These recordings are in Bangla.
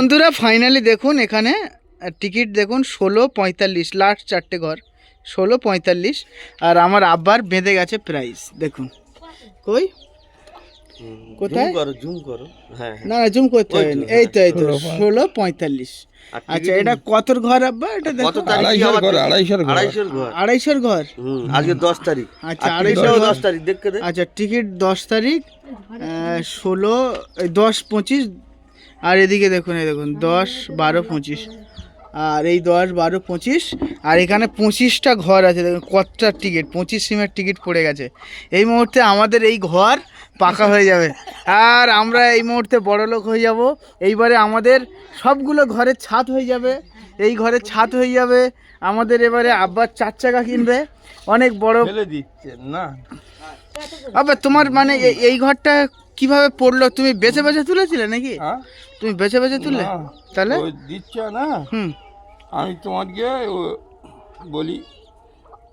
বন্ধুরা ফাইনালি দেখুন এখানে টিকিট দেখুন 16:45 লাস্ট 4টে ঘর 16:45 আর আমার আব্বার বেঁধে গেছে প্রাইস দেখুন কই কোথায় জুম করো হ্যাঁ না না জুম করতে হবে না এই তো 16:45 আচ্ছা এটা কতর ঘর আব্বা এটা কত দেখো তারিখ 250 ঘর 250 ঘর আজকে 10 তারিখ আচ্ছা আর 10 তারিখ দেখতে দে আচ্ছা টিকিট 10 তারিখ 16 10-25 আর এদিকে দেখুন এই দেখুন 10-12-25 আর এই 10-12-25 আর এখানে 25টা ঘর আছে দেখুন কতটা টিকিট 25 সিমের টিকিট পড়ে গেছে এই মুহূর্তে আমাদের এই ঘর পাকা হয়ে যাবে আর আমরা এই মুহূর্তে বড়লোক হয়ে যাব এইবারে আমাদের সবগুলো ঘরের ছাদ হয়ে যাবে এই ঘরের ছাদ হয়ে যাবে আমাদের এবারে আব্বার 4 চাকা কিনবে অনেক বড় ফেলে দিচ্ছে না আব্বা তোমার মানে এই ঘরটা কিভাবে পড়লো তুমি বেছে বেছে তুলেছিলে নাকি হ্যাঁ তুমি বেছে বেছে তুললে না, তাহলে ওই দিচ্ছে না হুম আমি তোমাকে বলি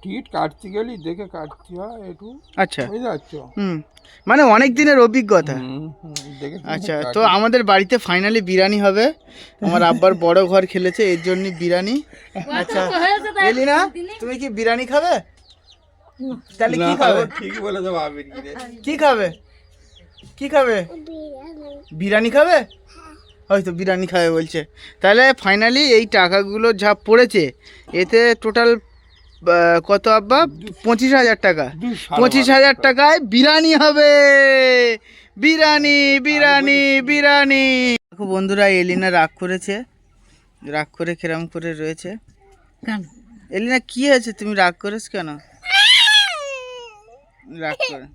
টিকিট কাটতে গেলি দেখে কাটতে হয় একটু আচ্ছা বুঝতে পারছো হুম মানে অনেক দিনের অভিজ্ঞতা দেখে আচ্ছা তো আমাদের বাড়িতে ফাইনালি বিরিয়ানি হবে আমার আব্বার বড় ঘর খেলেছে এর জন্য বিরিয়ানি আচ্ছা এলিনা তুমি কি বিরিয়ানি খাবে তাহলে কি খাবে ঠিক বলে দেবো আবির কি খাবে কি খাবে বিরিয়ানি খাবে হয়তো বিরিয়ানি খাবে বলছে তাহলে ফাইনালি এই টাকাগুলো যা পড়েছে এতে টোটাল কত আব্বা 25,000 টাকা 25,000 টাকায় বিরিয়ানি হবে বিরিয়ানি বিরিয়ানি বিরিয়ানি দেখো বন্ধুরা এলিনা রাগ করেছে রাগ করে কিরম করে রয়েছে এলিনা কি হয়েছে তুমি রাগ করেছ কেন রাগ করে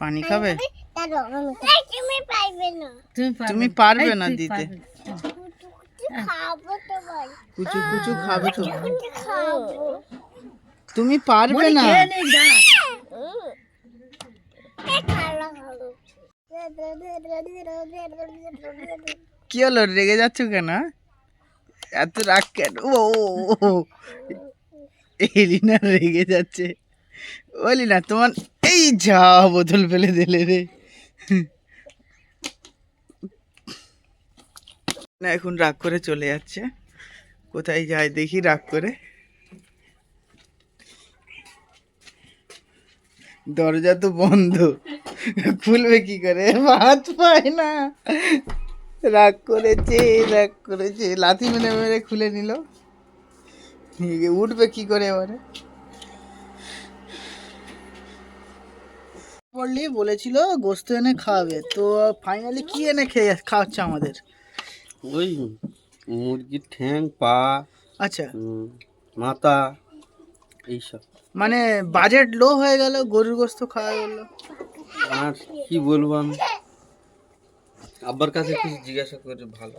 পানি খাবে তুমি পারবে না দিতে কুচু কুচু খাবে তো তুমি পারবে না কি হলো রেগে যাচ্ছ কেন এত রাগ কেন ও এলিনা রেগে যাচ্ছে বলি না তোমার এই যা বোতল ফেলে দিলে রে না এখন রাগ করে চলে যাচ্ছে কোথায় যায় দেখি রাগ করে দরজা তো বন্ধ খুলবে কি করে হাত পায় না রাগ করেছে লাথি মেরে মেরে খুলে নিল উঠবে কি করে এবারে পড়লি বলেছিল গোস্ত এনে খাওয়াবে তো ফাইনালি কি এনে খেয়ে খাওয়াচ্ছে আমাদের ওই মুরগির ঠ্যাং পা আচ্ছা মাথা এইসব মানে বাজেট লো হয়ে গেল গরুর গোস্ত খাওয়া গেল আর কি বলবো আমি আব্বার কাছে কিছু জিজ্ঞাসা করে ভালো